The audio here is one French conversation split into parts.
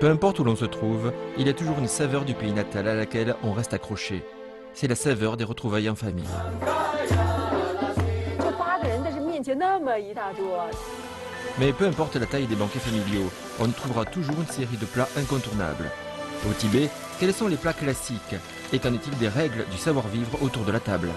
Peu importe où l'on se trouve, il y a toujours une saveur du pays natal à laquelle on reste accroché. C'est la saveur des retrouvailles en famille. Mais peu importe la taille des banquets familiaux, on y trouvera toujours une série de plats incontournables. Au Tibet, quels sont les plats classiques? Et qu'en est-il des règles du savoir-vivre autour de la table?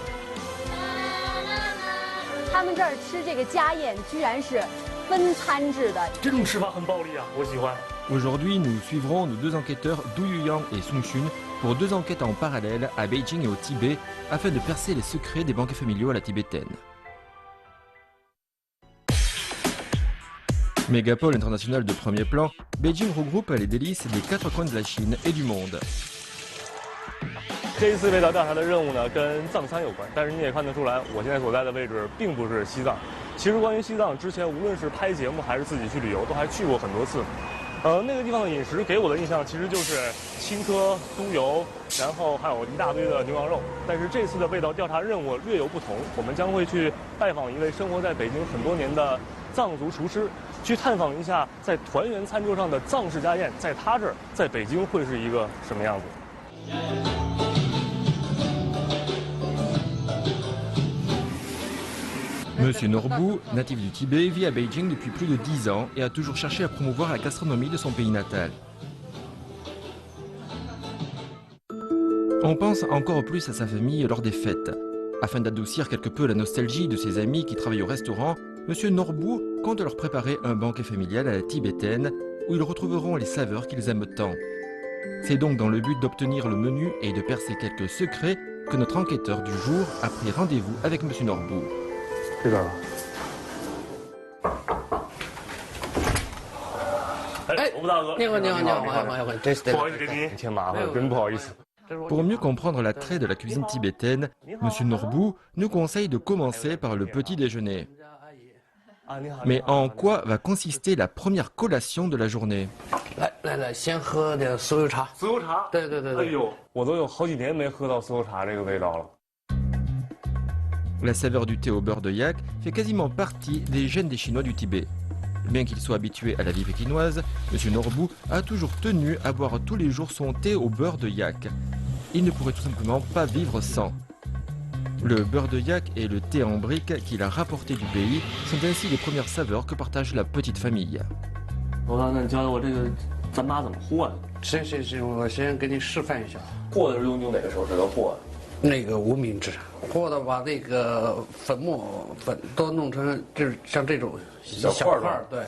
Aujourd'hui, nous suivrons nos deux enquêteurs Du Yuyang et Sung Shun pour deux enquêtes en parallèle à Beijing et au Tibet afin de percer les secrets des banquets familiaux à la tibétaine. Mégapole internationale de premier plan, Beijing regroupe les délices des quatre coins de la Chine et du monde. 这一次味道调查的任务呢，跟藏餐有关，但是你也看得出来，我现在所在的位置并不是西藏。其实关于西藏，之前无论是拍节目还是自己去旅游，都还去过很多次。那个地方的饮食给我的印象其实就是青稞、酥油，然后还有一大堆的牛羊肉。但是这次的味道调查任务略有不同，我们将会去拜访一位生活在北京很多年的藏族厨师，去探访一下在团圆餐桌上的藏式家宴，在他这儿，在北京会是一个什么样子。 Monsieur Norbu, natif du Tibet, vit à Beijing depuis plus de 10 ans et a toujours cherché à promouvoir la gastronomie de son pays natal. On pense encore plus à sa famille lors des fêtes. Afin d'adoucir quelque peu la nostalgie de ses amis qui travaillent au restaurant, Monsieur Norbu compte leur préparer un banquet familial à la tibétaine où ils retrouveront les saveurs qu'ils aiment tant. C'est donc dans le but d'obtenir le menu et de percer quelques secrets que notre enquêteur du jour a pris rendez-vous avec Monsieur Norbu. 这边吧。哎，罗布大哥，你好，你好，你好，不好意思给您添麻烦，真不好意思。 Pour mieux comprendre l'attrait de la cuisine tibétaine, Monsieur Norbu nous conseille de commencer par le petit déjeuner. Mais en quoi va consister la première collation de la journée? 来，先喝点酥油茶。酥油茶？对。哎呦，我都有好几年没喝到酥油茶这个味道了。 La saveur du thé au beurre de yak fait quasiment partie des gènes des Chinois du Tibet. Bien qu'il soit habitué à la vie pékinoise, M. Norbu a toujours tenu à boire tous les jours son thé au beurre de yak. Il ne pourrait tout simplement pas vivre sans. Le beurre de yak et le thé en brique qu'il a rapporté du pays sont ainsi les premières saveurs que partage la petite famille. 罗大，那你教教我这个糌粑怎么和呀？行，我先给你示范一下。和的是用哪个手指头和？ 那个无名指，或者把那个粉都弄成就是像这种小块儿，对，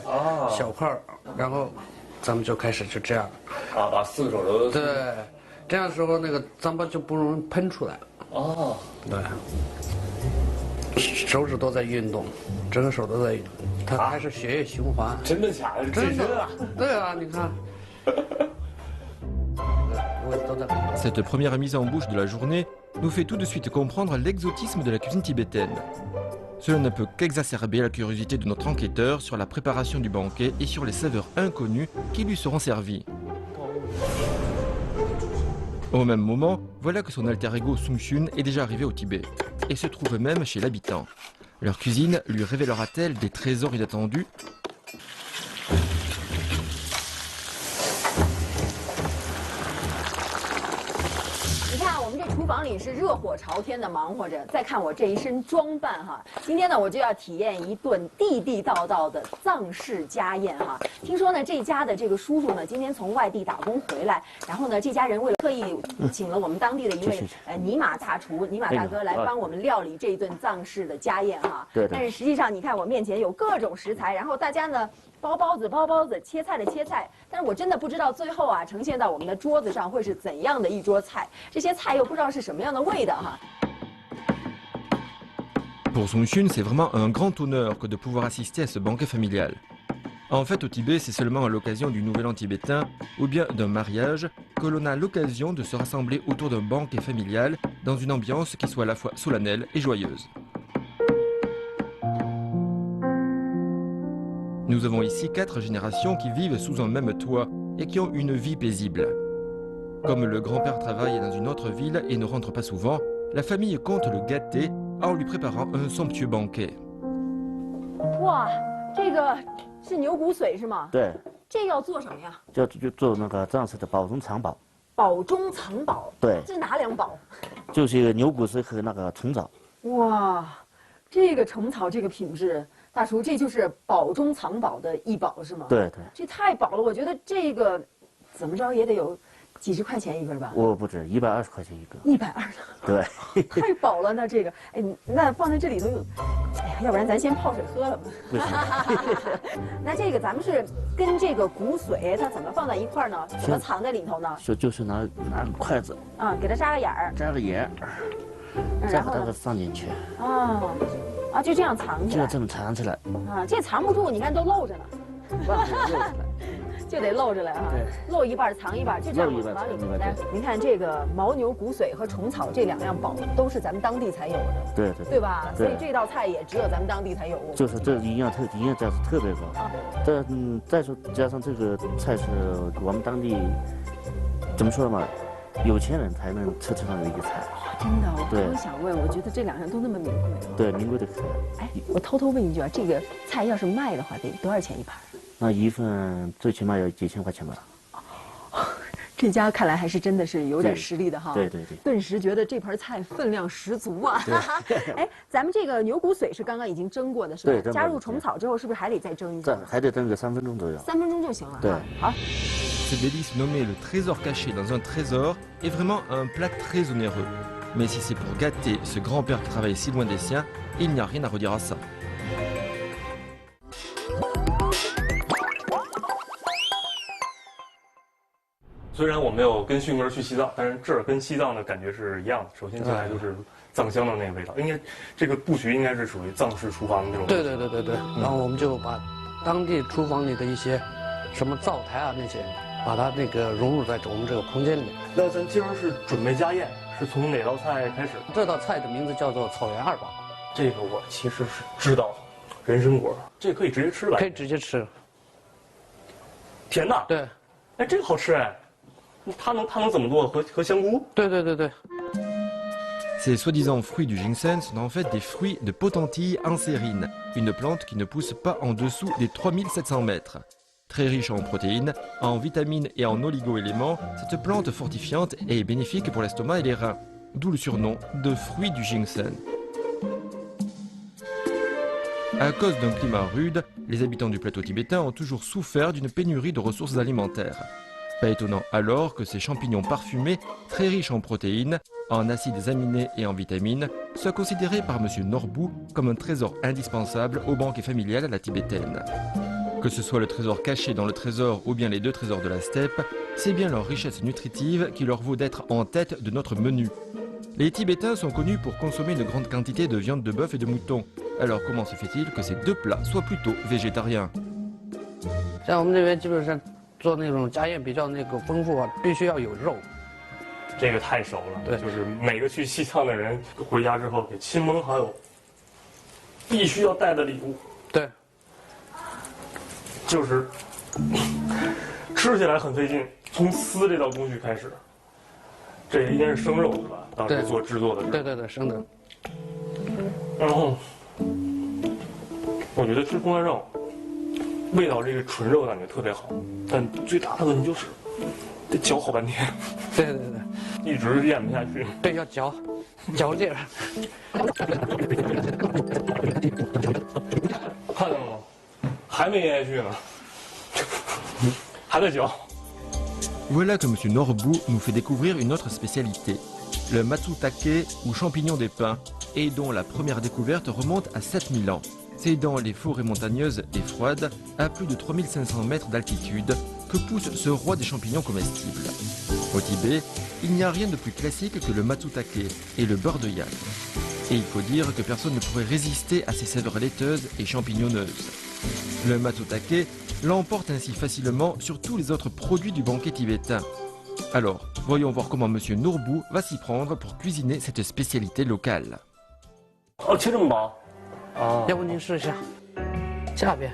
小块儿，然后咱们就开始就这样，把4个手指头，对，这样的时候那个糌粑就不容易喷出来。哦，对，手指都在运动，整个手都在运动，它开始血液循环。真的假的？真的，对啊，你看。Cette première mise en bouche de la journée nous fait tout de suite comprendre l'exotisme de la cuisine tibétaine. Cela ne peut qu'exacerber la curiosité de notre enquêteur sur la préparation du banquet et sur les saveurs inconnues qui lui seront servies. Au même moment, voilà que son alter ego Sung Shun est déjà arrivé au Tibet et se trouve même chez l'habitant. Leur cuisine lui révélera-t-elle des trésors inattendus? 厨房里是热火朝天的忙活着，再看我这一身装扮哈，今天呢我就要体验一顿地地道道的藏式家宴哈。听说呢这家的这个叔叔呢今天从外地打工回来，然后呢这家人为了特意请了我们当地的一位尼玛大厨尼玛大哥来帮我们料理这一顿藏式的家宴哈。对。但是实际上你看我面前有各种食材，然后大家呢。 包包子，切菜的切菜，但是我真的不知道最后啊呈现到我们的桌子上会是怎样的一桌菜，这些菜又不知道是什么样的味道哈。Pour Sung Shun, c'est vraiment un grand honneur que de pouvoir assister à ce banquet familial. En fait, au Tibet, c'est seulement à l'occasion du Nouvel An tibétain ou bien d'un mariage que l'on a l'occasion de se rassembler autour d'un banquet familial dans une ambiance qui soit à la fois solennelle et joyeuse. Nous avons ici 4 générations qui vivent sous un même toit et qui ont une vie paisible. Comme le grand-père travaille dans une autre ville et ne rentre pas souvent, la famille compte le gâter en lui préparant un somptueux banquet. 哇，这个是牛骨髓是吗？对，这个要做什么呀？就做那个藏式的宝中藏宝，宝中藏宝。对，这是哪两宝？就是牛骨髓和那个虫草。哇，这个虫草这个品质，大厨这就是宝中藏宝的一宝是吗？对对，这太宝了，我觉得这个怎么着也得有几十块钱一根吧？我不止120块钱一个。120。对，太饱了，那这个，哎，那放在这里头，哎呀，要不然咱先泡水喝了吧。不行。那这个咱们是跟这个骨髓，它怎么放在一块儿呢？怎么藏在里头呢？就是拿个筷子，啊，给它扎个眼儿，扎个眼，再把它给放进去。啊，啊，就这样藏起来。就这么藏起来。啊，这藏不住，你看都露着呢。就得露着来哈，露一半藏一半，就这样往里面来。您看这个牦牛骨髓和虫草这2样宝都是咱们当地才有的，对，对吧？所以这道菜也只有咱们当地才有。就是这营养价值特别高。再说加上这个菜是我们当地怎么说嘛，有钱人才能吃上的一个菜。真的，我刚想问，我觉得这2样都那么名贵。对，名贵的可。哎，我偷偷问一句啊，这个菜要是卖的话，得多少钱一盘？那一份最起码要几千块钱吧。这家看来还是真的是有点实力的哈。对。顿时觉得这盘菜分量十足啊。哎，咱们这个牛骨髓是刚刚已经蒸过的，是吧？对。加入虫草之后，是不是还得再蒸一下？还得蒸个3分钟左右。3分钟就行了。对。好。Ce délice nommé le trésor caché dans un trésor est vraiment un plat très onéreux. Mais si c'est pour gâter ce grand-père qui travaille si loin des siens, il n'y a rien à redire à ça. 虽然我没有跟迅哥去西藏，但是这儿跟西藏的感觉是一样的。首先进来就是藏香的那个味道，应该这个布局应该是属于藏式厨房的那种。对。然后我们就把当地厨房里的一些什么灶台啊那些，把它那个融入在我们这个空间里。那咱今儿是准备家宴，是从哪道菜开始？这道菜的名字叫做草原2宝。这个我其实是知道，人参果，这可以直接吃吧？可以直接吃。甜的。对。哎，这个好吃哎。它能怎么做？和香菇？对。Ces soi-disant fruits du ginseng sont en fait des fruits de potentille encérine, une plante qui ne pousse pas en dessous des 3700 mètres. Très riche en protéines, en vitamines et en oligo-éléments, cette plante fortifiante est bénéfique pour l'estomac et les reins, d'où le surnom de fruit du ginseng. À cause d'un climat rude, les habitants du plateau tibétain ont toujours souffert d'une pénurie de ressources alimentaires. Pas étonnant alors que ces champignons parfumés, très riches en protéines, en acides aminés et en vitamines, soient considérés par M. Norbu comme un trésor indispensable au banquet familial à la tibétaine. Que ce soit le trésor caché dans le trésor ou bien les 2 trésors de la steppe, c'est bien leur richesse nutritive qui leur vaut d'être en tête de notre menu. Les Tibétains sont connus pour consommer une grande quantité de viande de bœuf et de mouton. Alors comment se fait-il que ces 2 plats soient plutôt végétariens? 像我们这边基本上做那种家宴比较那个丰富啊，必须要有肉。这个太熟了，对，就是每个去西藏的人回家之后给亲朋好友必须要带的礼物。对，就是吃起来很费劲，从撕这道工序开始。这应该是生肉是吧？当时做制作的。对，生的。然后我觉得吃风干肉。味道这个纯肉感觉特别好，但最大的问题就是得嚼好半天。对，一直咽不下去。对，要嚼劲儿。看见了吗？还没咽下去呢，还在嚼。Voilà que M. Norbu nous fait découvrir une autre spécialité, le matsutake ou champignon des pins, et dont la première découverte remonte à 7000 ans. C'est dans les forêts montagneuses et froides, à plus de 3500 mètres d'altitude, que pousse ce roi des champignons comestibles. Au Tibet, il n'y a rien de plus classique que le matsutake et le beurre de yak. Et il faut dire que personne ne pourrait résister à ces saveurs laiteuses et champignonneuses. Le matsutake l'emporte ainsi facilement sur tous les autres produits du banquet tibétain. Alors, voyons voir comment Monsieur Norbou va s'y prendre pour cuisiner cette spécialité locale. 哦，切这么薄，啊，要不您试一下，下边，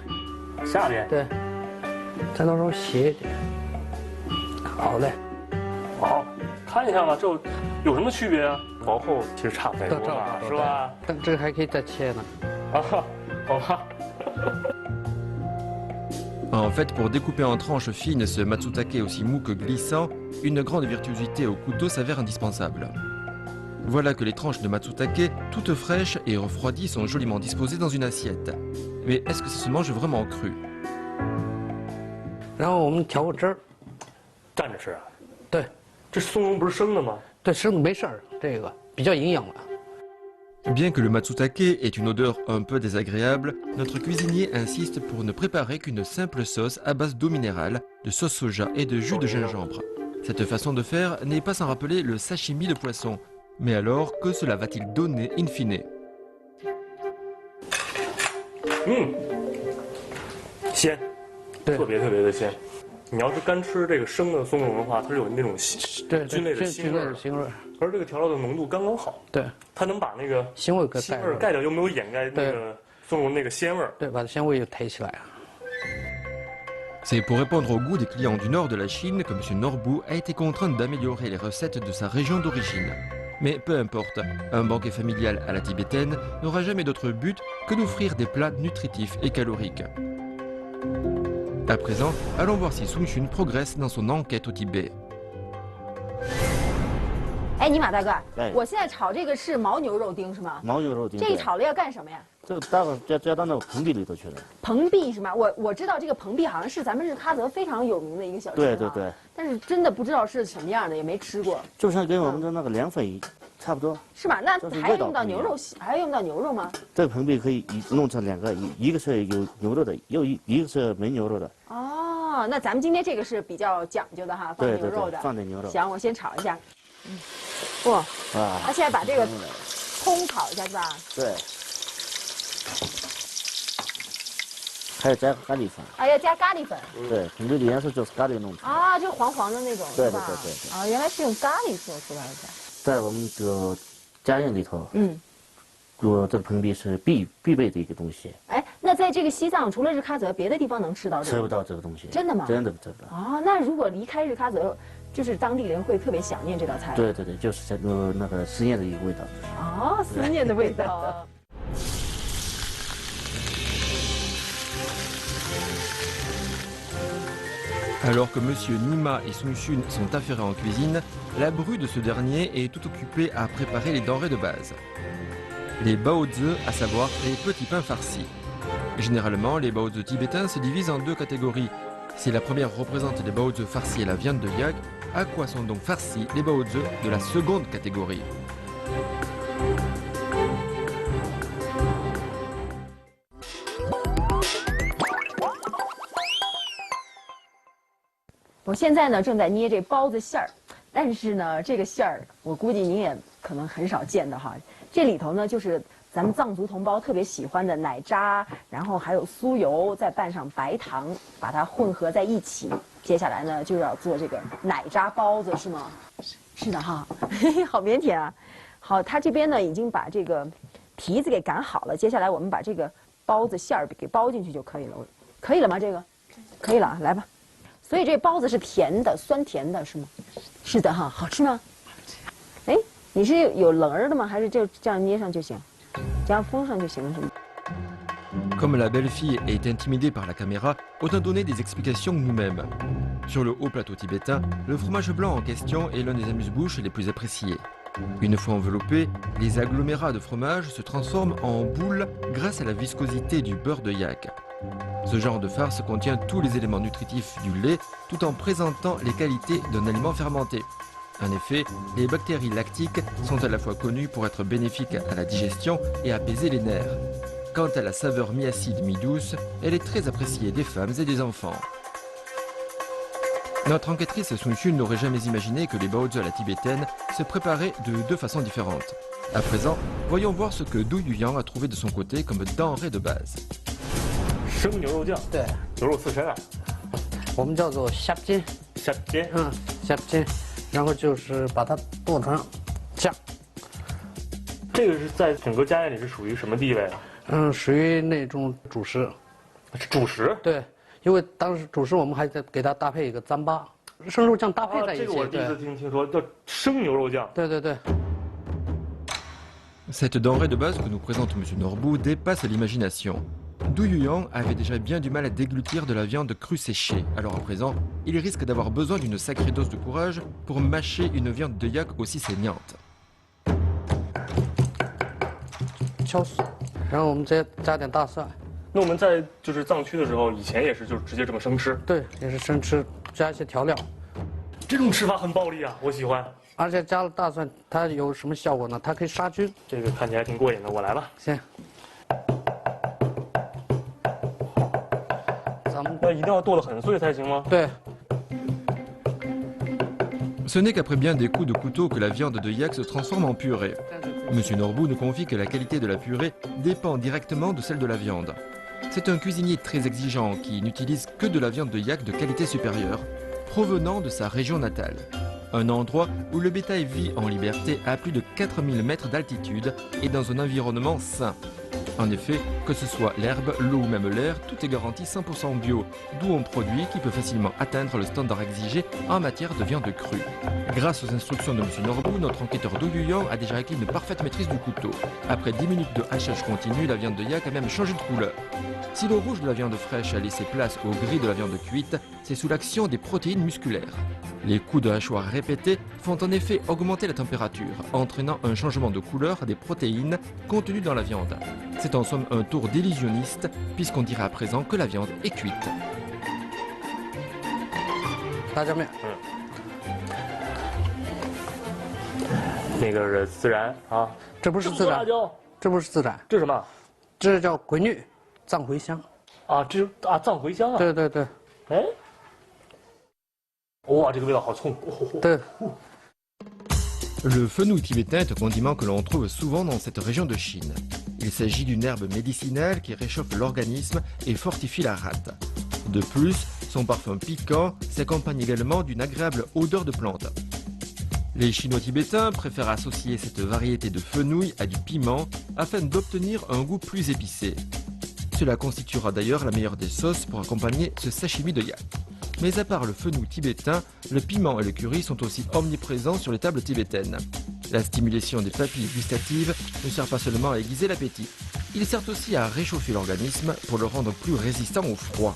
下边，对，再弄成斜一点。好嘞，好，看一下吧，这有什么区别啊？薄厚其实差不太多吧，是吧？但这个还可以再切呢。啊，好吧。 En fait, pour découper en tranches fines ce matsutake aussi mou que glissant, une grande virtuosité au couteau s'avère indispensable. Voilà que les tranches de matsutake, toutes fraîches et refroidies, sont joliment disposées dans une assiette. Mais est-ce que ça se mange vraiment cru? 然后我们调个汁儿，蘸着吃啊？对，这松茸不是生的吗？对，生的没事儿，这个比较营养了。 Bien que le matsutake ait une odeur un peu désagréable, notre cuisinier insiste pour ne préparer qu'une simple sauce à base d'eau minérale, de sauce soja et de jus de gingembre. Cette façon de faire n'est pas sans rappeler le sashimi de poisson. Mais alors, que cela va-t-il donner in fine? 鲜，对特别的鲜。你要是干吃这个生的松茸的话，它是有那种对菌类的腥味儿，腥味儿。而这个调料的浓度刚刚好，对，它能把那个腥味腥味盖掉，又没有掩盖那个松茸那个鲜味儿。对，把它鲜味又抬起来。 C'est pour répondre au goût des clients du nord de la Chine que M. Norbou a été contraint d'améliorer les recettes de sa région d'origine. Mais peu importe, un banquet familial à la tibétaine n'aura jamais d'autre but que d'offrir des plats nutritifs et caloriques. À présent, allons voir si Sung Chun progresse dans son enquête au Tibet. 哎，尼玛大哥，哎我现在炒这个是牦牛肉丁是吗？牦牛肉丁。这一炒了要干什么呀？这个待会儿加到那个盆地里头去了。蓬壁是吗？我知道这个蓬壁好像是咱们日喀则非常有名的一个小吃。对对对。但是真的不知道是什么样的，也没吃过。就像跟我们的那个凉粉差不多。是吧？那就是还要用到味道不一样牛肉，还要用到牛肉吗？这个盆壁可以弄成两个，一个是有牛肉的，一个是没牛肉的。哦，那咱们今天这个是比较讲究的哈，放对对对牛肉的。放点牛肉。行，我先炒一下。哇，啊。他现在把这个葱炒一下是吧？对。还要加咖喱粉。啊，要加咖喱粉。对，盆地的颜色就是咖喱弄出来。啊，就黄黄的那种，对是吧？对对对。啊，原来是用咖喱做出来的。在我们的家宴里头，嗯，做这个盆地是必备的一个东西。哎，那在这个西藏，除了日喀则，别的地方能吃到这个？吃不到这个东西。真的吗？真的真的。哦，那如果离开日喀则，就是当地人会特别想念这道菜。对对对，就是那个思念的一个味道。哦，思念的味道。Alors que Monsieur Nima et Sung Chun sont affairés en cuisine, la bru de ce dernier est tout occupée à préparer les denrées de base. Les baozi, à savoir les petits pains farcis. Généralement, les baozi tibétains se divisent en deux catégories. Si la première représente les baozi farcis à la viande de yak, à quoi sont donc farcis les baozi de la seconde catégorie?我现在呢正在捏这包子馅儿，但是呢这个馅儿我估计您也可能很少见的哈。这里头呢就是咱们藏族同胞特别喜欢的奶渣，然后还有酥油，再拌上白糖，把它混合在一起。接下来呢就要做这个奶渣包子，是吗？是的哈，好腼腆啊。好，他这边呢已经把这个皮子给擀好了，接下来我们把这个包子馅儿给包进去就可以了。可以了吗？这个可以了，来吧。所以这包子是甜的，酸甜的，是吗？是的哈，好吃吗？哎，你是有棱儿的吗？还是就这样捏上就行？这样封上就行了，是吗？ Comme la belle fille est intimidée par la caméra, autant donner des explications nous-mêmes. Sur le haut plateau tibétain, le fromage blanc en question est l'un des amuse-bouches les plus appréciés. Une fois enveloppés, les agglomérats de fromage se transforment en boules grâce à la viscosité du beurre de yak. Ce genre de farce contient tous les éléments nutritifs du lait tout en présentant les qualités d'un aliment fermenté. En effet, les bactéries lactiques sont à la fois connues pour être bénéfiques à la digestion et apaiser les nerfs. Quant à la saveur mi-acide, mi-douce, elle est très appréciée des femmes et des enfants. Notre enquêtrice Sung Chun n'aurait jamais imaginé que les baozi à la tibétaine se préparaient de deux façons différentes. À présent, voyons voir ce que Du Yuyang a trouvé de son côté comme denrée de base. 生牛肉酱，对，牛肉刺身啊，我们叫做虾筋，虾尖。虾筋，然后就是把它剁成酱。这个是在整个家宴里是属于什么地位啊？属于那种主食。是主食。对，因为当时主食我们还得给它搭配一个糌粑，生肉酱搭配在一起。这个我第一次听说叫生牛肉酱。对对对。 Cette denrée de base que nous présente M. Norbou dépasse l'imagination. Du Yuyang avait déjà bien du mal à déglutir de la viande crue séchée, alors à présent, il risque d'avoir besoin d'une sacrée dose de courage pour mâcher une viande de yak aussi saignante. 敲碎，然后我们再加点大蒜。那我们在就是藏区的时候，以前也是就直接这么生吃。对，也是生吃，加一些调料。这种吃法很暴力啊，我喜欢。 而且加了大蒜，它有什么效果呢？它可以杀菌。这个看起来挺过瘾的，我来吧。行。咱们那一定要剁得很碎才行吗？对。Ce n'est qu'après bien des coups de couteau que la viande de yak se transforme en purée. M. Norbou nous confie que la qualité de la purée dépend directement de celle de la viande. C'est un cuisinier très exigeant qui n'utilise que de la viande de yak de qualité supérieure, provenant de sa région natale. Un endroit où le bétail vit en liberté à plus de 4000 mètres d'altitude et dans un environnement sain. En effet, que ce soit l'herbe, l'eau ou même l'air, tout est garanti 100% bio, d'où un produit qui peut facilement atteindre le standard exigé en matière de viande crue. Grâce aux instructions de M. Norbou, notre enquêteur Du Yuyang a déjà acquis une parfaite maîtrise du couteau. Après 10 minutes de hachage continu, la viande de yak a même changé de couleur. Si le rouge de la viande fraîche a laissé place au gris de la viande cuite, c'est sous l'action des protéines musculaires. Les coups de hachoir répétés font en effet augmenter la température, entraînant un changement de couleur des protéines contenues dans la viande. C'est en somme un tour d'illusionniste, puisqu'on dirait à présent que la viande est cuite. 辣椒面，那个是孜然啊，这不是孜然，辣椒，这不是孜然，这是什么？这叫鬼女，藏茴香。啊，这啊藏茴香啊。对对对。哎，哇，这个味道好冲。对。 Le fenouil tibétain est un condiment que l'on trouve souvent dans cette région de Chine. Il s'agit d'une herbe médicinale qui réchauffe l'organisme et fortifie la rate. De plus, son parfum piquant s'accompagne également d'une agréable odeur de plante. Les Chinois tibétains préfèrent associer cette variété de fenouil à du piment afin d'obtenir un goût plus épicé. Cela constituera d'ailleurs la meilleure des sauces pour accompagner ce sashimi de yak. Mais à part le fenouil tibétain, le piment et le curry sont aussi omniprésents sur les tables tibétaines. La stimulation des papilles gustatives ne sert pas seulement à aiguiser l'appétit. Il sert aussi à réchauffer l'organisme pour le rendre plus résistant au froid.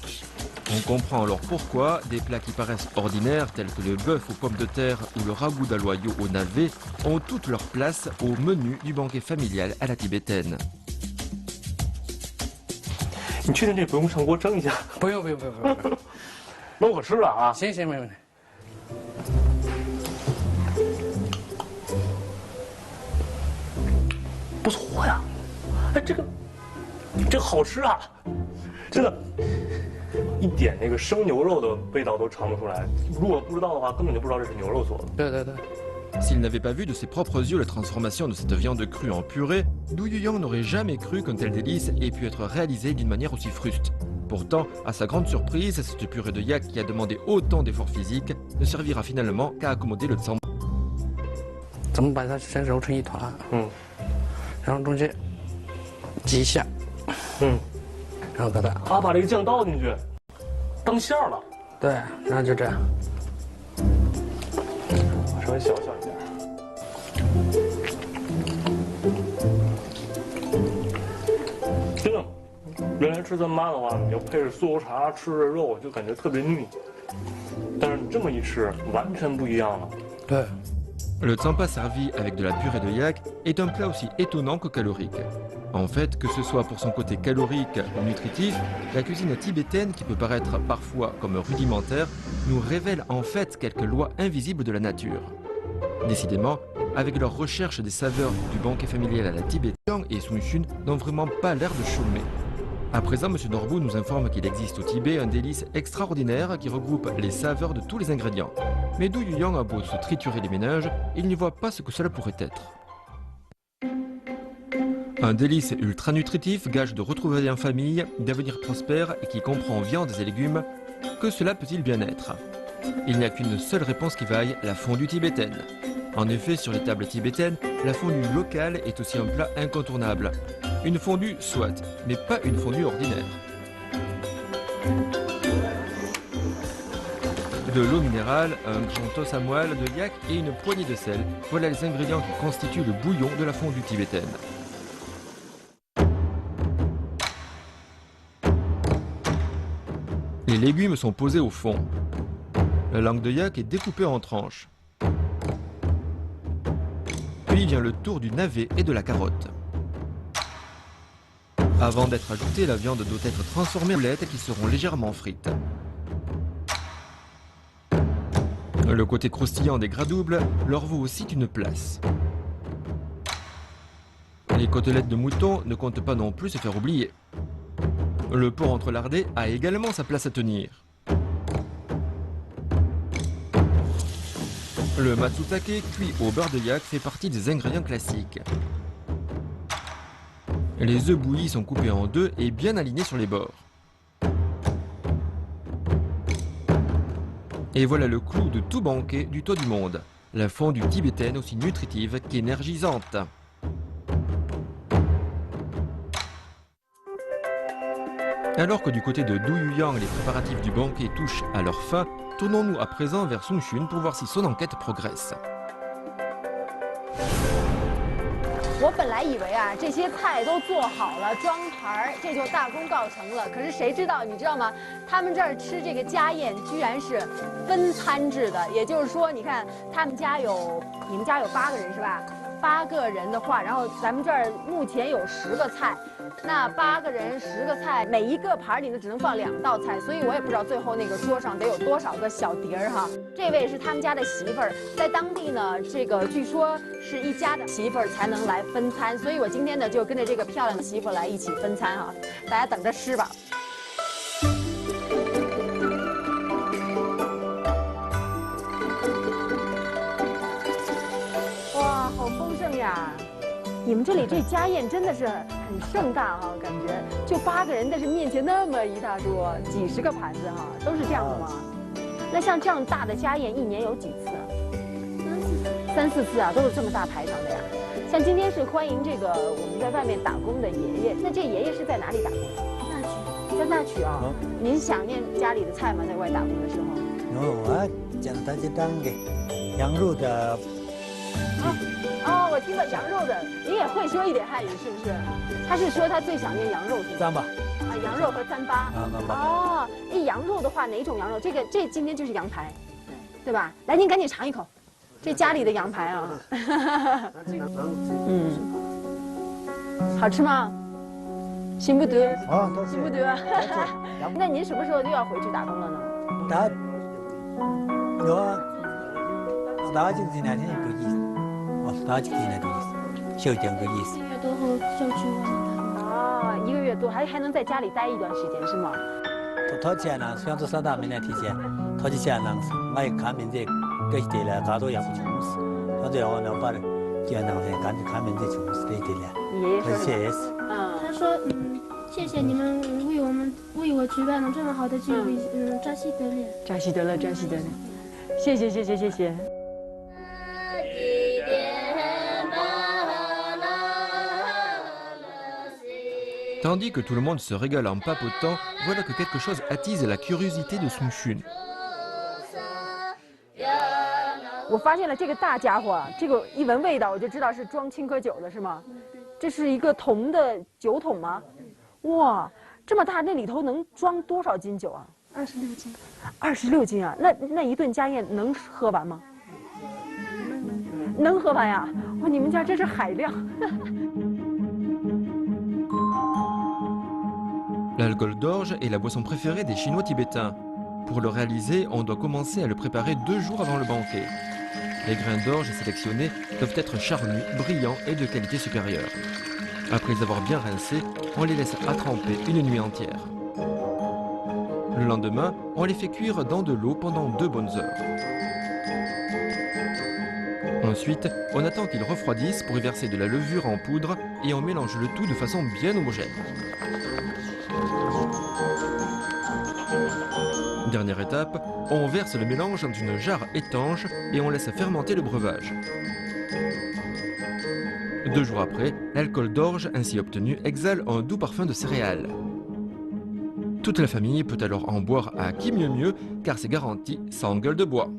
On comprend alors pourquoi des plats qui paraissent ordinaires tels que le bœuf aux pommes de terre ou le ragoût d'aloyau au navet ont toute leur place au menu du banquet familial à la tibétaine. 你确定这不用上锅蒸一下？不用不用不用不用。那我吃了啊。行行，没问题。不错呀，哎，这个好吃啊，真的，一点那个生牛肉的味道都尝不出来。如果不知道的话，根本就不知道这是牛肉做的。对对对。 S'il n'avait pas vu de ses propres yeux la transformation de cette viande crue en purée, Du Yuyang n'aurait jamais cru qu'un tel délice ait pu être réalisé d'une manière aussi fruste. Pourtant, à sa grande surprise, cette purée de yak qui a demandé autant d'efforts physiques ne servira finalement qu'à accommoder le tsang. 咱们把它先揉成一团，然后中间挤一下，然后给它把这个酱倒进去，当馅儿了。对，然后就这样。 稍微小一点。真的，原来吃咱妈的话，你要配着酥油茶吃着肉，就感觉特别腻。但是你这么一吃，完全不一样了。对。 Le tsampa servi avec de la purée de yak est un plat aussi étonnant que calorique. En fait, que ce soit pour son côté calorique ou nutritif, la cuisine tibétaine, qui peut paraître parfois comme rudimentaire, nous révèle en fait quelques lois invisibles de la nature. Décidément, avec leur recherche des saveurs du banquet familial à la tibétaine et Sun Xun n'ont vraiment pas l'air de chômer. À présent, M. Norbou nous informe qu'il existe au Tibet un délice extraordinaire qui regroupe les saveurs de tous les ingrédients. Mais Du Yuyang a beau se triturer les méninges, il n'y voit pas ce que cela pourrait être. Un délice ultra nutritif, gage de retrouvailles en famille, d'avenir prospère et qui comprend viandes et légumes. Que cela peut-il bien être? Il n'y a qu'une seule réponse qui vaille, la fondue tibétaine. En effet, sur les tables tibétaines, la fondue locale est aussi un plat incontournable. Une fondue, soit, mais pas une fondue ordinaire. De l'eau minérale, un grand os à moelle de yak et une poignée de sel, voilà les ingrédients qui constituent le bouillon de la fondue tibétaine. Les légumes sont posés au fond. La langue de yak est découpée en tranches. Puis vient le tour du navet et de la carotte. Avant d'être ajoutée, la viande doit être transformée en boulettes qui seront légèrement frites. Le côté croustillant des gras doubles leur vaut aussi une place. Les côtelettes de mouton ne comptent pas non plus se faire oublier. Le porc entrelardé a également sa place à tenir. Le matsutake cuit au beurre de yak fait partie des ingrédients classiques. Les œufs bouillis sont coupés en deux et bien alignés sur les bords. Et voilà le clou de tout banquet du toit du monde. La fondue tibétaine aussi nutritive qu'énergisante. Alors que du côté de Douyuyang, les préparatifs du banquet touchent à leur fin, tournons-nous à présent vers Songchun pour voir si son enquête progresse. 我本来以为啊，这些菜都做好了，装盘儿，这就大功告成了。可是谁知道，你知道吗？他们这儿吃这个家宴，居然是分餐制的。也就是说，你看他们家有，你们家有8个人是吧？8个人的话，然后咱们这儿目前有10个菜，那8个人10个菜，每一个盘里呢只能放2道菜，所以我也不知道最后那个桌上得有多少个小碟儿哈。这位是他们家的媳妇儿，在当地呢，这个据说是一家的媳妇儿才能来分餐，所以我今天呢就跟着这个漂亮的媳妇来一起分餐哈，大家等着吃吧。哇，好丰盛呀！你们这里这家宴真的是很盛大哈，感觉就8个人，但是面前那么一大桌，几十个盘子哈，都是这样的吗？那像这样大的家宴，一年有几次啊？3、4次啊，都是这么大排场的呀。像今天是欢迎这个我们在外面打工的爷爷，那这爷爷是在哪里打工？那去。在那曲啊。您想念家里的菜吗？在外打工的时候？我讲他就当给羊肉的。哦，我听到羊肉的，您也会说一点汉语是不是？他是说他最想念羊肉是糌粑。啊，羊肉和糌粑。哦，那羊肉的话，哪种羊肉？这今天就是羊排，对吧？来，您赶紧尝一口，这家里的羊排啊。嗯，好吃吗？行不得，行不得。那您什么时候又要回去打工了呢？打就这2天一个意思，打就这2天意思，休2个意思。1个月多后就去外面打工。哦，1个月多，还能在家里待一段时间是吗？他钱呢，想做3大明年提前，他就钱呢，我看明这个对了，他都也不穷死，他最后呢把这钱呢，赶紧看明这穷死对了。你爷爷说谢谢。他说谢谢你们为我举办了这么好的聚会，扎西德勒。扎西德勒，扎西德勒，谢谢谢谢谢谢。Tandis que tout le monde se régale en papotant, voilà que quelque chose attise la curiosité de Songchun. 我发现了这个大家伙，这个一闻味道我就知道是装青稞酒的，是吗？这是一个铜的酒桶吗？哇，这么大，那里头能装多少斤酒啊？26斤。26斤啊！那一顿家宴能喝完吗？能喝完呀！哇，你们家真是海量。L'alcool d'orge est la boisson préférée des Chinois tibétains. Pour le réaliser, on doit commencer à le préparer 2 jours avant le banquet. Les grains d'orge sélectionnés doivent être charnus, brillants et de qualité supérieure. Après les avoir bien rincés, on les laisse attremper une nuit entière. Le lendemain, on les fait cuire dans de l'eau pendant 2 bonnes heures. Ensuite, on attend qu'il refroidisse pour y verser de la levure en poudre et on mélange le tout de façon bien homogène. Dernière étape, on verse le mélange dans une jarre étanche et on laisse fermenter le breuvage. 2 jours après, l'alcool d'orge ainsi obtenu exhale un doux parfum de céréales. Toute la famille peut alors en boire à qui mieux mieux, car c'est garanti sans gueule de bois.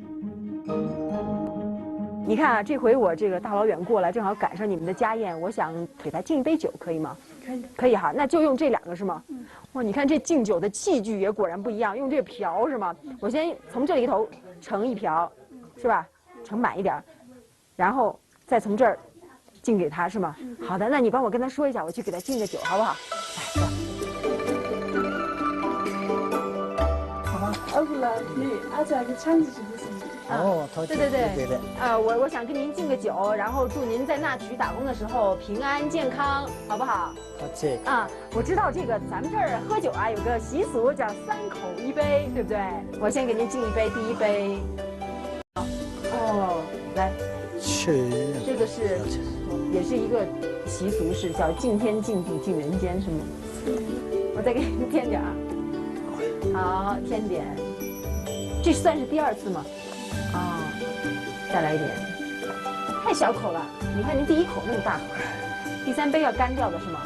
你看啊，这回我这个大老远过来，正好赶上你们的家宴，我想给他敬一杯酒，可以吗？可以，可以哈，那就用这2个是吗？哇，你看这敬酒的器具也果然不一样，用这个瓢是吗？我先从这里头盛1瓢，是吧？盛满一点，然后再从这儿敬给他是吗？好的，那你帮我跟他说一下，我去给他敬个酒，好不好？来，走。 哦，对对对，我想跟您敬个酒，然后祝您在那曲打工的时候平安健康，好不好？好谢。啊，我知道这个咱们这儿喝酒啊有个习俗叫3口1杯，对不对？我先给您敬一杯，第1杯。哦，来，是。这个是也是一个习俗，是叫敬天敬地敬人间，是吗？我再给您添点儿。好，添点。这算是第2次吗？ 啊、再来一点，太小口了。你看您第1口那么大口，第3杯要干掉的是吗？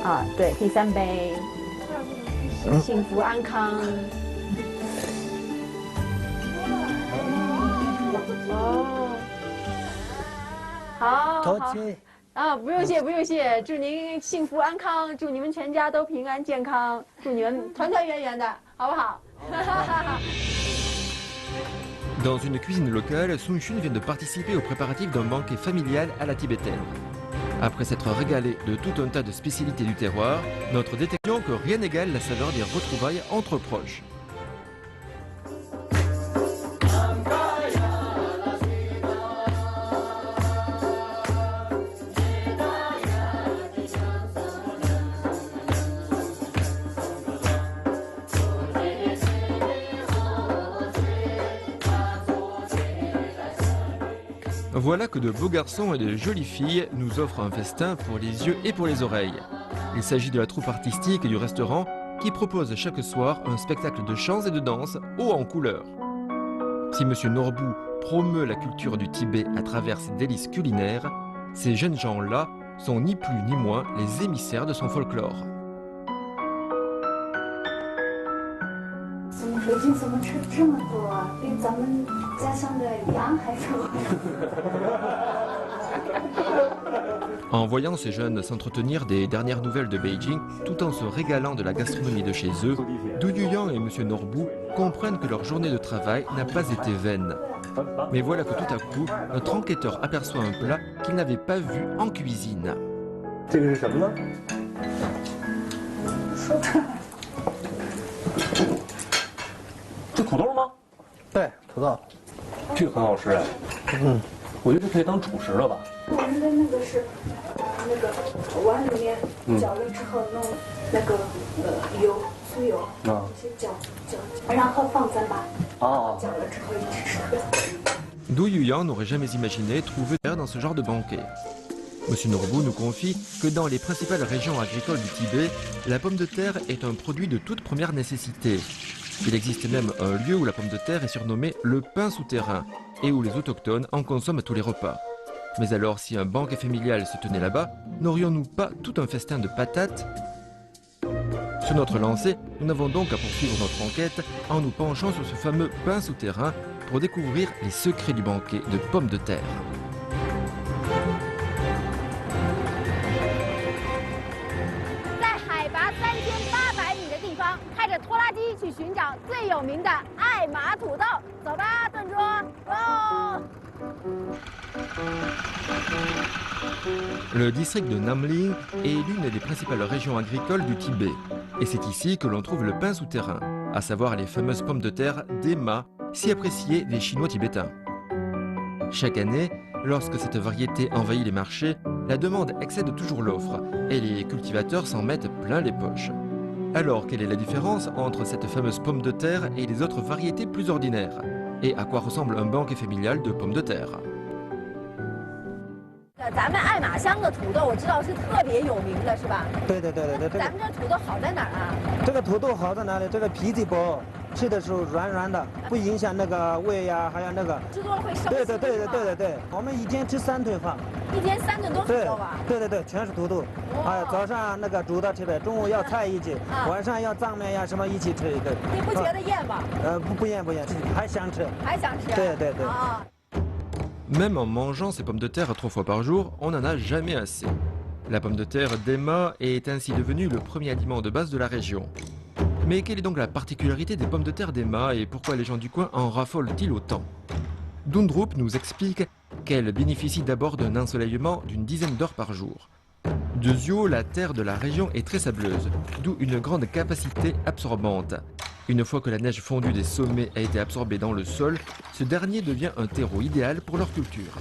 啊，对，第3杯，幸福安康。哦，好，好。啊，不用谢，不用谢，祝您幸福安康，祝你们全家都平安健康，祝你们团团圆圆的，好不好？ Dans une cuisine locale, Sun Chun vient de participer aux préparatifs d'un banquet familial à la tibétaine. Après s'être régalé de tout un tas de spécialités du terroir, notre détection que rien n'égale la saveur des retrouvailles entre proches. Voilà que de beaux garçons et de jolies filles nous offrent un festin pour les yeux et pour les oreilles. Il s'agit de la troupe artistique du restaurant qui propose chaque soir un spectacle de chants et de danse haut en couleur. Si M. Norbou promeut la culture du Tibet à travers ses délices culinaires, ces jeunes gens-là sont ni plus ni moins les émissaires de son folklore. 北京怎么吃这么多啊？比咱们家乡的羊还多。En voyant ces jeunes s'entretenir des dernières nouvelles de Beijing, tout en se régalant de la gastronomie de chez eux, Du Yuyang et M. Norbou comprennent que leur journée de travail n'a pas été vaine. Mais voilà que tout à coup, notre enquêteur aperçoit un plat qu'il n'avait pas vu en cuisine. 这个是什么呢？这土豆吗？对，土豆。这个很好吃哎。嗯，我觉得这可以当主食了吧。我们的那个是，那个碗里面搅了之后弄那个油，酥油，先搅，然后放糌粑。哦。搅了之后一起吃。Du Yuyang n'aurait jamais imaginé trouver dans ce genre de banquet. M. Norbou nous confie que dans les principales régions agricoles du Tibet, la pomme de terre est un produit de toute première nécessité. Il existe même un lieu où la pomme de terre est surnommée le pain souterrain et où les autochtones en consomment à tous les repas. Mais alors, si un banquet familial se tenait là-bas, n'aurions-nous pas tout un festin de patates? Sur notre lancée, nous n'avons donc à poursuivre notre enquête en nous penchant sur ce fameux pain souterrain pour découvrir les secrets du banquet de pommes de terre. 拖拉机去寻找最有名的爱玛土豆，走吧，炖桌，哦。Le district de Namling est l'une des principales régions agricoles du Tibet. Et c'est ici que l'on trouve le pain souterrain, à savoir les fameuses pommes de terre d'Ema, si appréciées des Chinois tibétains. Chaque année, lorsque cette variété envahit les marchés, la demande excède toujours l'offre et les cultivateurs s'en mettent plein les poches. Alors, quelle est la différence entre cette fameuse pomme de terre et les autres variétés plus ordinaires? et à quoi ressemble un banquet familial de pommes de terre. 咱们爱马乡的土豆，我知道是特别有名的，是吧？对。咱们这土豆好在哪儿啊？这个土豆好在哪里？这个皮子薄，吃的时候软软的，不影响那个胃呀，还有那个。吃多了会生。对。我们一天吃3顿饭。一天3顿都是土豆啊？对，全是土豆。哎，早上那个煮的吃的，中午要菜一起，晚上要藏面呀什么一起吃一个。你不觉得厌吗？不厌，还想吃。还想吃？对。啊。 Même en mangeant ces pommes de terre 3 fois par jour, on n'en a jamais assez. La pomme de terre d'Emma est ainsi devenue le premier aliment de base de la région. Mais quelle est donc la particularité des pommes de terre d'Emma et pourquoi les gens du coin en raffolent-ils autant? Dundrup nous explique qu'elle bénéficie d'abord d'un ensoleillement d'une dizaine d'heures par jour. De Zio, la terre de la région est très sableuse, d'où une grande capacité absorbante. Une fois que la neige fondue des sommets a été absorbée dans le sol, ce dernier devient un terreau idéal pour leur culture.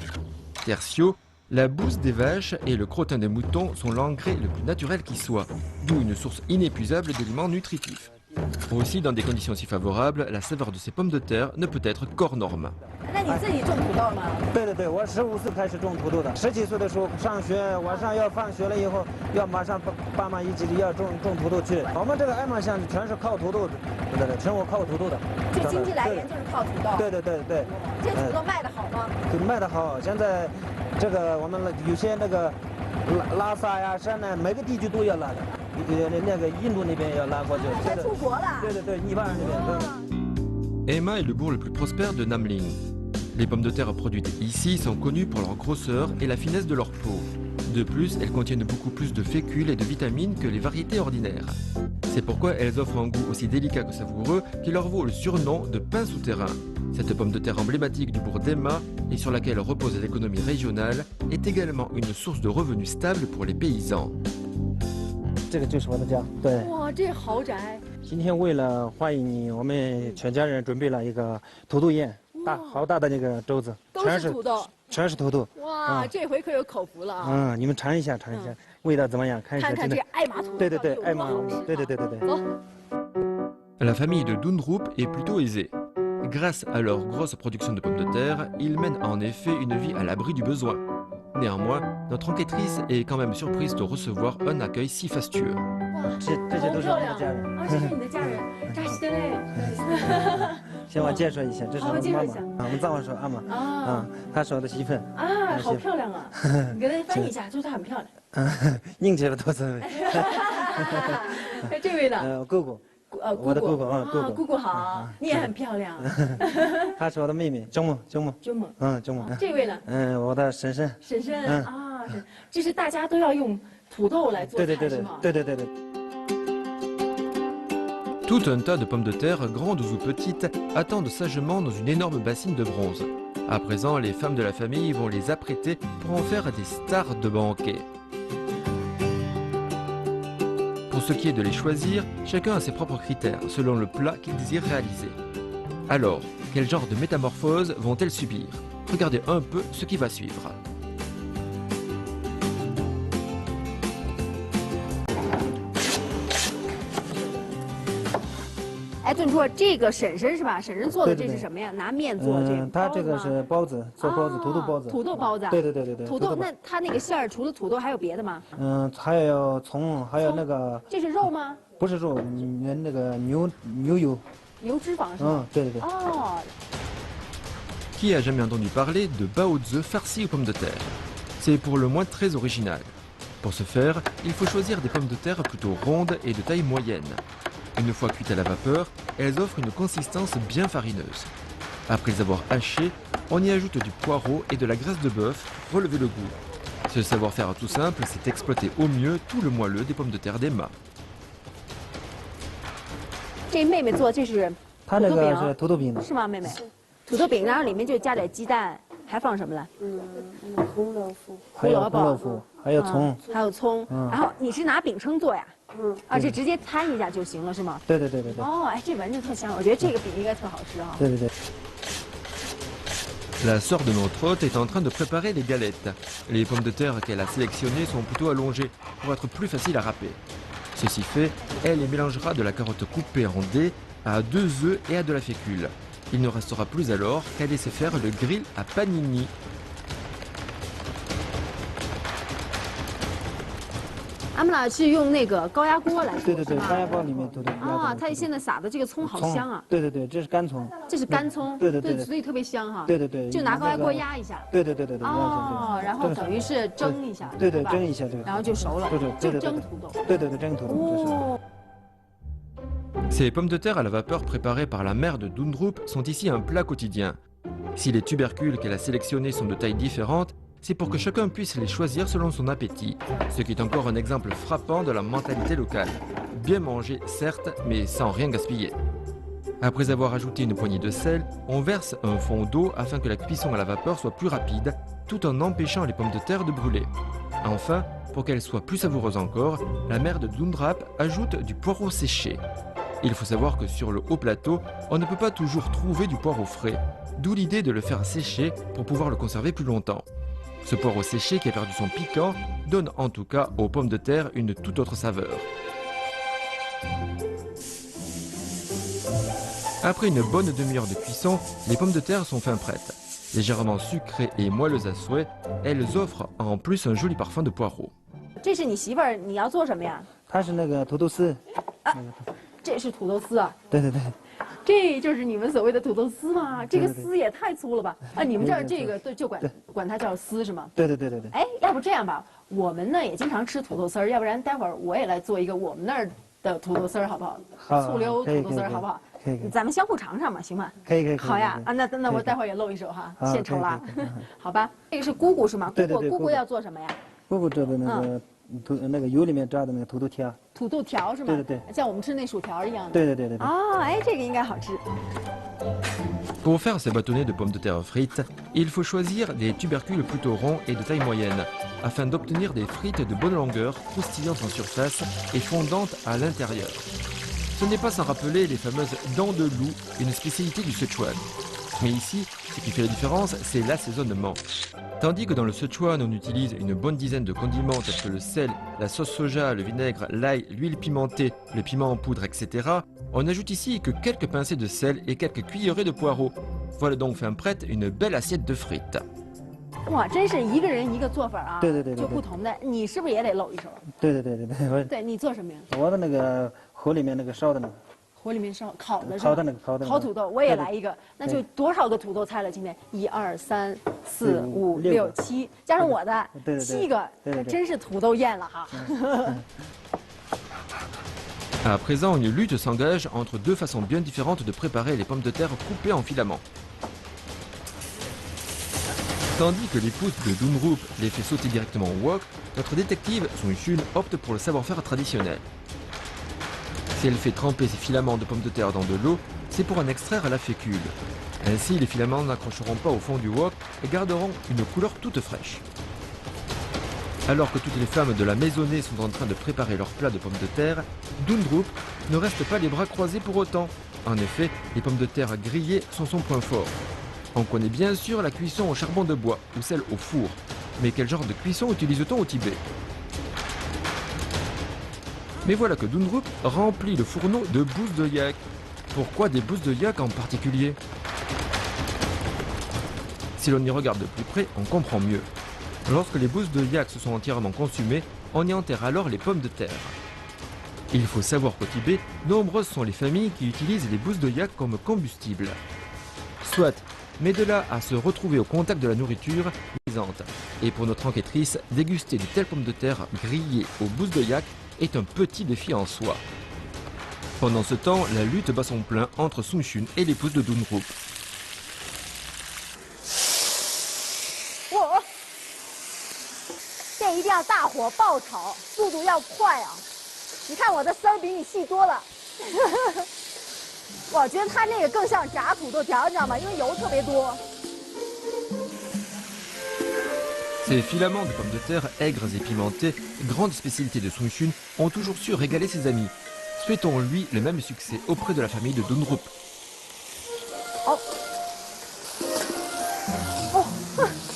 Tertio, la bouse des vaches et le crottin des moutons sont l'engrais le plus naturel qui soit, d'où une source inépuisable d'éléments nutritifs. Aussi, dans des conditions si favorables, la saveur de ces pommes de terre ne peut être qu'hors norme. 那你自己种土豆吗？对，我15岁开始种土豆的，17岁的时候上学，晚上要放学了以后，要马上爸妈一起要种土豆去。我们这个爱马乡全是靠土豆的，全国靠土豆的。这经济来源就是靠土豆。对。这土豆卖得好吗？卖得好，现在这个我们有些那个拉萨呀、山南每个地区都要拉的，那个印度那边要拉过去。快出国了。对，尼泊尔那边。 Emma est le bourg le plus prospère de Namling. Les pommes de terre produites ici sont connues pour leur grosseur et la finesse de leur peau. De plus, elles contiennent beaucoup plus de fécule et de vitamines que les variétés ordinaires. C'est pourquoi elles offrent un goût aussi délicat que savoureux qui leur vaut le surnom de pain souterrain. Cette pomme de terre emblématique du bourg d'Emma et sur laquelle repose l'économie régionale est également une source de revenus stable pour les paysans. 这个就是我的家，对。哇，这豪宅！今天为了欢迎你，我们全家人准备了一个土豆宴，好大的那个粥子，都是土豆，全是土豆。哇，这回可有口福了啊！你们尝一下，味道怎么样？看看这爱马土豆，对，爱马，对。走。La famille de Dundrup est plutôt aisée. Grâce à leur grosse production de pommes de terre, ils mènent en effet une vie à l'abri du besoin. Néanmoins, notre enquêtrice est quand même surprise de recevoir un accueil si fastueux. 这些都是我们的家人啊，这是你的家人，扎西德嘞。先我介绍一下，这是我妈妈，我们藏话说阿玛，她是我的媳妇。啊，好漂亮啊！你给她翻译一下，就是她很漂亮。硬气了多少位？这位呢？姑姑。我的姑姑，姑姑好，你也很漂亮。她是我的妹妹，钟母。钟母。这位呢？我的婶婶。啊，这是大家都要用土豆来做菜是吗？对。Tout un tas de pommes de terre, grandes ou petites, attendent sagement dans une énorme bassine de bronze. À présent, les femmes de la famille vont les apprêter pour en faire des stars de banquet. Pour ce qui est de les choisir, chacun a ses propres critères, selon le plat qu'il désire réaliser. Alors, quel genre de métamorphose vont-elles subir? Regardez un peu ce qui va suivre. 哎，炖出这个婶婶是吧？婶婶做的这是什么呀？拿面做这个。她这个是包子，做包子，土豆包子。土豆包子。对。土豆，那它那个馅儿除了土豆还有别的吗？还有葱，还有那个。这是肉吗？不是肉，那个牛油。牛脂肪是吗？对。哦。 Qui a jamais entendu parler de baozi farci aux pommes de terre? C'est pour le moins très original. Pour ce faire, il faut choisir des pommes de terre plutôt rondes et de taille moyenne. Une fois cuites à la vapeur, elles offrent une consistance bien farineuse. Après les avoir hachées, on y ajoute du poireau et de la graisse de bœuf pour relever le goût. Ce savoir-faire tout simple, c'est exploiter au mieux tout le moelleux des pommes de terre d'Emma. 这妹妹做这是她那个是土豆饼，是吗，妹妹？土豆饼，然后里面就加点鸡蛋，还放什么了？红萝卜，还有红萝卜，还有葱，还有葱。然后你是拿饼铛做呀？这直接摊一下就行了，是吗？对。哦，哎，这闻着特香，我觉得这个饼应该特好吃啊。对。 La sœur de notre hôte est en train de préparer les galettes. Les pommes de terre qu'elle a sélectionnées sont plutôt allongées pour être plus faciles à râper. Ceci fait, elle y mélangera de la carotte coupée en dés à 2 œufs et à de la fécule. Il ne restera plus alors qu'à laisser faire le grill à panini.他们俩是用那个高压锅来做，对对对，高压锅里面土豆。啊，它现在撒的这个葱好香啊！对对对，这是干葱。这是干葱。对对对，所以特别香哈。对对对，就拿高压锅压一下。对对对对对。哦，然后等于是蒸一下。对对，蒸一下对。然后就熟了。就蒸土豆。对对对，蒸土豆。哦。 Ces pommes de terre à la vapeur préparées par la mère de Dundrup sont ici un plat quotidien. Si les tubercules qu'elle a sélectionnés sont de tailles différentes, c'est pour que chacun puisse les choisir selon son appétit, ce qui est encore un exemple frappant de la mentalité locale. Bien manger, certes, mais sans rien gaspiller. Après avoir ajouté une poignée de sel, on verse un fond d'eau afin que la cuisson à la vapeur soit plus rapide, tout en empêchant les pommes de terre de brûler. Enfin, pour qu'elles soient plus savoureuses encore, la mère de Dundrup ajoute du poireau séché. Il faut savoir que sur le haut plateau, on ne peut pas toujours trouver du poireau frais, d'où l'idée de le faire sécher pour pouvoir le conserver plus longtemps. Ce poireau séché qui a perdu son piquant donne en tout cas aux pommes de terre une toute autre saveur. Après une bonne demi-heure de cuisson, les pommes de terre sont fin prêtes. Légèrement sucrées et moelleuses à souhait, elles offrent en plus un joli parfum de poireau. 这是你媳妇儿，你要做什么呀？它是那个土豆丝。这是土豆丝啊？对对对。 这就是你们所谓的土豆丝吗？这个丝也太粗了吧！啊，你们这儿这个就管它叫丝是吗？对对对对对。哎，要不这样吧，我们呢也经常吃土豆丝儿，要不然待会儿我也来做一个我们那儿的土豆丝儿，好不好？醋溜土豆丝儿，好不好？可以。咱们相互尝尝嘛，行吗？可以可以。好呀，啊，那我待会儿也露一手哈，献丑啦。好吧，这个是姑姑是吗？姑姑要做什么呀？姑姑做的那个油里面炸的那个土豆条。土豆条是吗？对对对，像我们吃那薯条一样的。对对对对。哦，哎，这个应该好吃。 Pour faire ces bâtonnets de pommes de terre frites, il faut choisir des tubercules plutôt ronds et de taille moyenne, afin d'obtenir des frites de bonne longueur, croustillantes en surface et fondantes à l'intérieur. Ce n'est pas sans rappeler les fameuses dents de loup, une spécialité du Sichuan. Mais ici, ce qui fait la différence, c'est l'assaisonnement. Tandis que dans le Sichuan, on utilise une bonne dizaine de condiments tels que le sel, la sauce soja, le vinaigre, l'ail, l'huile pimentée, le piment en poudre, etc., on ajoute ici que quelques pincées de sel et quelques cuillerées de poireaux. Voilà donc fin prête une belle assiette de frites. 哇，真是一个人一个做法啊！对对对，就不同的，你是不是也得露一手？对对对对对。对，你做什么呀？我的那个火里面那个烧的那个。 火里面烧烤的是烤的那个烤土豆，我也来一个，那就多少个土豆菜了？今天1、2、3、4、5、6、7，加上我的7个，真是土豆宴了哈。À présent, une lutte s'engage entre deux façons bien différentes de préparer les pommes de terre coupées en filaments. Tandis que l'épouse de Dundrup les fait sauter directement au wok, notre détective Sung Shun opte pour le savoir-faire traditionnel. Si elle fait tremper ses filaments de pommes de terre dans de l'eau, c'est pour en extraire la fécule. Ainsi, les filaments n'accrocheront pas au fond du wok et garderont une couleur toute fraîche. Alors que toutes les femmes de la maisonnée sont en train de préparer leur plat de pommes de terre, Dundrup ne reste pas les bras croisés pour autant. En effet, les pommes de terre grillées sont son point fort. On connaît bien sûr la cuisson au charbon de bois ou celle au four. Mais quel genre de cuisson utilise-t-on au Tibet ? Mais voilà que Dundrup remplit le fourneau de bousses de yak. Pourquoi des bousses de yak en particulier? Si l'on y regarde de plus près, on comprend mieux. Lorsque les bousses de yak se sont entièrement consumées, on y enterre alors les pommes de terre. Il faut savoir qu'au Tibet, nombreuses sont les familles qui utilisent les bousses de yak comme combustible. Soit, mais de là à se retrouver au contact de la nourriture, plaisante. Et pour notre enquêtrice, déguster de telles pommes de terre grillées aux bousses de yak est un petit défi en soi. Pendant ce temps, la lutte bat son plein entre Sung Shun et l'épouse de Dundrup. 这一定要大火爆炒，速度要快啊！你看我的丝儿比你细多了。我觉得它那个更像炸土豆条，你知道吗？因为油特别多。 Ces filaments de pommes de terre aigres et pimentés, grande spécialité de Sung Shun, ont toujours su régaler ses amis. Souhaitons-lui le même succès auprès de la famille de Dundrup.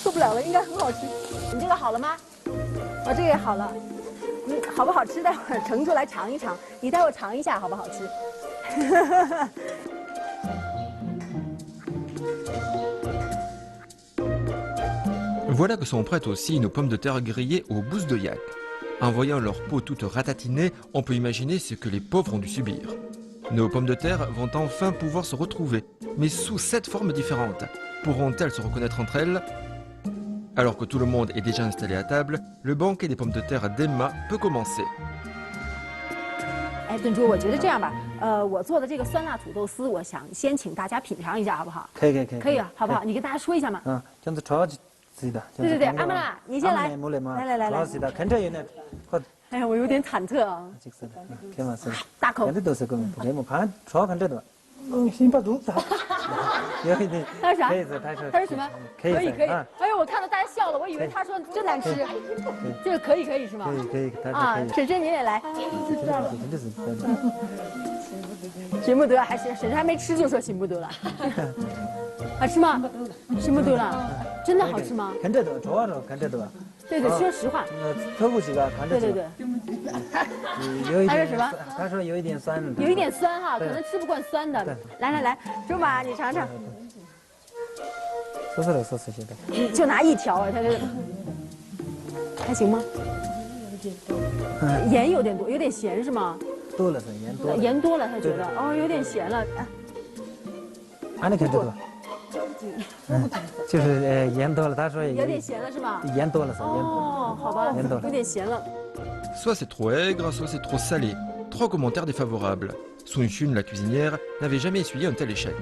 受不了了，应该很好吃。你这个好了吗？我这个也好了。好不好吃？待会儿盛出来尝一尝。你待会儿尝一下，好不好吃？ Voilà que sont prêtes aussi nos pommes de terre grillées aux bousses de yak. En voyant leur peau toute ratatinée, on peut imaginer ce que les pauvres ont dû subir. Nos pommes de terre vont enfin pouvoir se retrouver, mais sous 7 formes différentes. Pourront-elles se reconnaître entre elles? Alors que tout le monde est déjà installé à table, le banquet des pommes de terre d'Emma peut commencer. 哎，炖猪，我觉得这样吧，我做的这个酸辣土豆丝，我想先请大家品尝一下，好不好？可以。可以啊，好不好？你跟大家说一下嘛。嗯，这样子炒起的。对，阿玛拉，你先来。来。炒起的，看着有点。哎呀，我有点忐忑啊。看嘛是。大口。看着都是个，不给我看炒看着的。先把肚子。有一点。他说啥？他说什么？可以。哎呦，我看到大家笑了，我以为他说真难吃。这个可以是吗？可以。啊，婶婶您也来。行不得，还行，婶婶还没吃就说行不得了。好吃吗？行不得了，真的好吃吗？看着多，炒着看着多。对，说实话。透不起个，看着。对。他说什么？他说有一点酸。有一点酸哈，可能吃不惯酸的。来，周妈你尝尝。说是现在。就拿一条啊，他这还行吗？盐有点多，有点咸是吗？多了是盐多了，他觉得哦有点咸了。你看这个。就是盐多了，他说有点咸了是吗？盐多了是。哦，好吧，有点咸了。Soit c'est trop aigre, soit c'est trop salé. 3 commentaires défavorables. Sun Xun, la cuisinière, n'avait jamais essuyé un tel échec.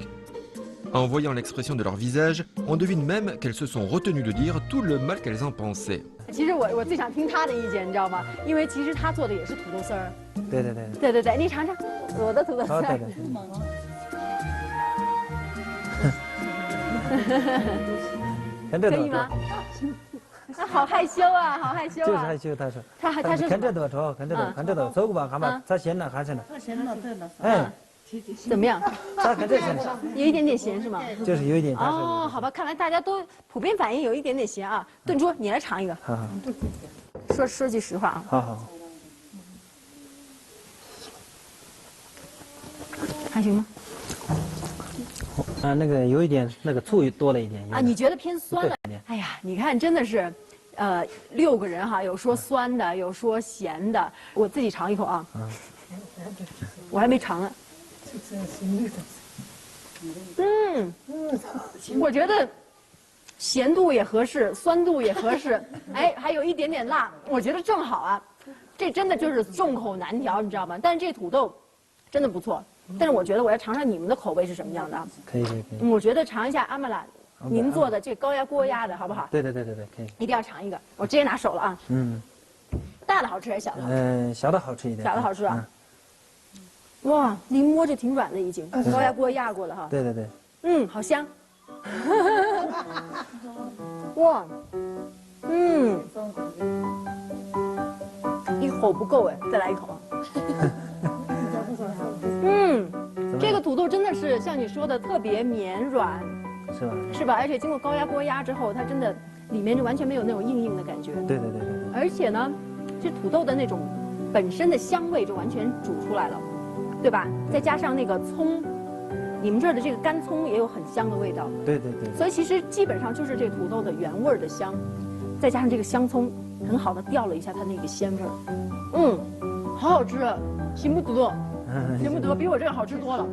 En voyant l'expression de leur visage, on devine même qu'elles se sont retenues de dire tout le mal qu'elles en pensaient. 其实我最想听他的意见，你知道吗？因为其实他做的也是土豆丝儿。对，你尝尝我的土豆丝儿。可以吗？好害羞啊，好害羞啊！就是害羞，他说。他说看着多炒，看着多，走吧，看吧，它咸了还是呢？咸了，对了。哎，怎么样？它看着咸，有一点点咸是吗？就是有一点。哦，好吧，看来大家都普遍反应有一点点咸啊。炖猪，你来尝一个。好。说句实话啊。好。还行吗？那个有一点，那个醋多了一点。啊，你觉得偏酸了？哎呀，你看，真的是，6个人哈，有说酸的，有说咸的。我自己尝一口啊。我还没尝呢。我觉得咸度也合适，酸度也合适，哎，还有一点点辣，我觉得正好啊。这真的就是众口难调，你知道吗？但是这土豆真的不错。但是我觉得我要尝尝你们的口味是什么样的。可以。我觉得尝一下阿玛拉，您做的这高压锅压的好不好？对，可以。一定要尝一个，我直接拿手了啊。大的好吃还是小的好吃？小的好吃一点。小的好吃啊。哇，一摸就挺软的已经，高压锅压过的哈。对。好香。哇，一口不够哎，再来一口啊。这个土豆真的是像你说的特别绵软，是吧？而且经过高压锅压之后，它真的里面就完全没有那种硬的感觉。对。而且呢，这土豆的那种本身的香味就完全煮出来了，对吧？再加上那个葱，你们这儿的这个干葱也有很香的味道。对。所以其实基本上就是这土豆的原味的香，再加上这个香葱，很好的调了一下它那个鲜味儿。好好吃，行不得。比我这个好吃多了。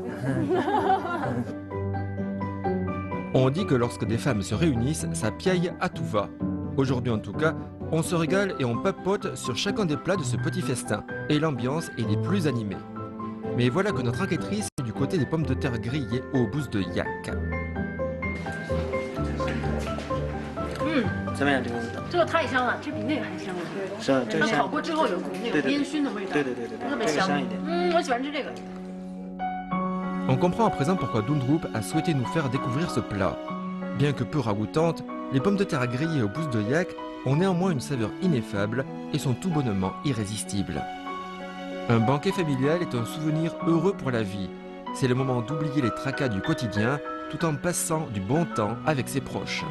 On dit que lorsque des femmes se réunissent, ça piaille à tout va. Aujourd'hui en tout cas, on se régale et on papote sur chacun des plats de ce petit festin, et l'ambiance est des plus animées. Mais voilà que notre enquêtrice est du côté des pommes de terre grillées aux bousses de yak. 怎么样这个味道？这个太香了，这比那个还香了。是啊，这个香。烤过之后有股那个烟熏的味道。对，特别香。我喜欢吃这个。On comprend à présent pourquoi Dundrup a souhaité nous faire découvrir ce plat. Bien que peu ragoûtantes, les pommes de terre grillées aux bousses de yak ont néanmoins une saveur ineffable et sont tout bonnement irrésistibles. Un banquet familial est un souvenir heureux pour la vie. C'est le moment d'oublier les tracas du quotidien tout en passant du bon temps avec ses proches.